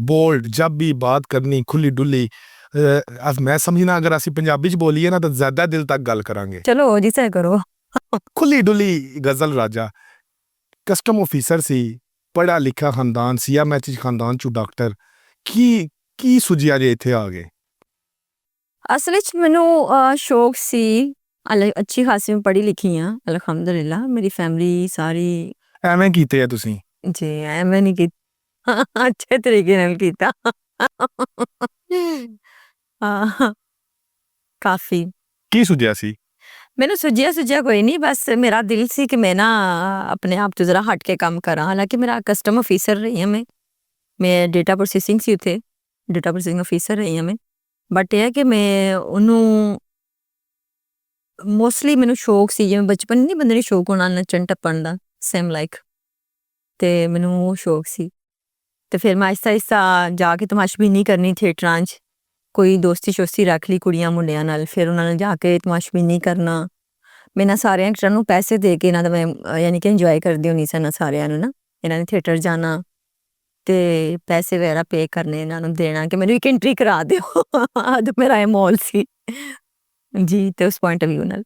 Bold, ਜਬ ਵੀ ਬਾਤ ਕਰਨੀ ਖੁੱਲੀ ਡੁੱਲੀ। ਮੈਂ ਸਮਝਣਾ ਅਗਰ ਅਸੀਂ ਪੰਜਾਬੀ 'ਚ ਬੋਲੀਏ ਨਾ ਤਾਂ ਜ਼ਿਆਦਾ ਦਿਲ ਤੱਕ ਗੱਲ ਕਰਾਂਗੇ। ਚਲੋ ਜੀ ਸਹਿ ਕਰੋ। ਖੁੱਲੀ ਡੁੱਲੀ ਗਜ਼ਲ ਰਾਜਾ ਕਸਟਮ ਆਫੀਸਰ ਸੀ, ਪੜ੍ਹਾ ਲਿਖਿਆ ਖਾਨਦਾਨ ਸੀ, ਜਾਂ ਮੈਚ ਖਾਨਦਾਨ 'ਚੋਂ ਡਾਕਟਰ। ਕੀ ਕੀ ਸੁਝਿਆ ਜੇ ਇੱਥੇ ਆ ਗਏ? ਅਸਲ ਵਿੱਚ ਮੈਨੂੰ ਸ਼ੌਕ ਸੀ, ਅੱਛੀ ਖਾਸੀ ਮੈਂ ਪੜ੍ਹੀ ਲਿਖੀ ਹਾਂ ਅਲਹਮਦੁਲਿਲਾ। ਮੇਰੀ ਫੈਮਿਲੀ ਸਾਰੀ ਐਵੇਂ ਕੀਤੇ ਆ ਤੁਸੀਂ? ਜੀ ਐਵੇਂ ਨਹੀਂ ਕੀਤਾ, ਅੱਛੇ ਤਰੀਕੇ ਨਾਲ ਕੀਤਾ। ਹਾਂ, ਕਾਫੀ ਕੀ ਸੁਝਿਆ ਸੀ? ਮੈਨੂੰ ਸੁਝਿਆ ਕੋਈ ਨਹੀਂ, ਬਸ ਮੇਰਾ ਦਿਲ ਸੀ ਕਿ ਮੈਂ ਨਾ ਆਪਣੇ ਆਪ ਤੋਂ ਜ਼ਰਾ ਹਟ ਕੇ ਕੰਮ ਕਰਾਂ। ਹਾਲਾਂਕਿ ਮੇਰਾ ਕਸਟਮ ਆਫੀਸਰ ਰਹੀ ਹਾਂ ਮੈਂ ਡੇਟਾ ਪ੍ਰੋਸੈਸਿੰਗ ਸੀ ਉੱਥੇ, ਡੇਟਾ ਪ੍ਰੋਸੈਸਿੰਗ ਆਫੀਸਰ ਰਹੀ ਹਾਂ ਮੈਂ। ਬਟ ਇਹ ਹੈ ਕਿ ਮੈਂ ਉਹਨੂੰ ਮੋਸਟਲੀ ਮੈਨੂੰ ਸ਼ੌਕ ਸੀ, ਜਿਵੇਂ ਬਚਪਨ ਨਹੀਂ ਬੰਦੇ ਨੂੰ ਸ਼ੌਕ ਹੋਣਾ ਨੱਚਣ ਟੱਪਣ ਦਾ, ਸੇਮ ਲਾਈਕ, ਅਤੇ ਮੈਨੂੰ ਉਹ ਸ਼ੌਕ ਸੀ। ਅਤੇ ਫਿਰ ਮੈਂ ਆਹਿਸਤਾ ਆਹਿਸਤਾ ਜਾ ਕੇ ਤਮਾਸ਼ਬੀਨੀ ਕਰਨੀ ਥੀਏਟਰਾਂ 'ਚ, ਕੋਈ ਦੋਸਤੀ ਸ਼ੋਸਤੀ ਰੱਖ ਲਈ ਕੁੜੀਆਂ ਮੁੰਡਿਆਂ ਨਾਲ, ਫਿਰ ਉਹਨਾਂ ਨਾਲ ਜਾ ਕੇ ਤਮਾਸ਼ਬੀਨੀ ਕਰਨਾ। ਮੈਂ ਇਹਨਾਂ ਸਾਰਿਆਂ ਐਕਟਰਾਂ ਨੂੰ ਪੈਸੇ ਦੇ ਕੇ ਇਹਨਾਂ ਦਾ ਮੈਂ ਯਾਨੀ ਕਿ ਇੰਜੋਏ ਕਰਦੀ ਹੁੰਦੀ ਸੀ ਇਹਨਾਂ ਸਾਰਿਆਂ ਨੂੰ ਨਾ, ਇਹਨਾਂ ਨੇ ਥੀਏਟਰ ਜਾਣਾ ਅਤੇ ਪੈਸੇ ਵਗੈਰਾ ਪੇ ਕਰਨੇ, ਇਹਨਾਂ ਨੂੰ ਦੇਣਾ ਕਿ ਮੈਨੂੰ ਇੱਕ ਐਂਟਰੀ ਕਰਾ ਦਿਓ। ਅੱਜ ਮੇਰਾ ਇਹ ਮੌਲ ਸੀ ਜੀ, ਅਤੇ ਉਸ ਪੁਆਇੰਟ ਆਫ ਵਿਊ ਨਾਲ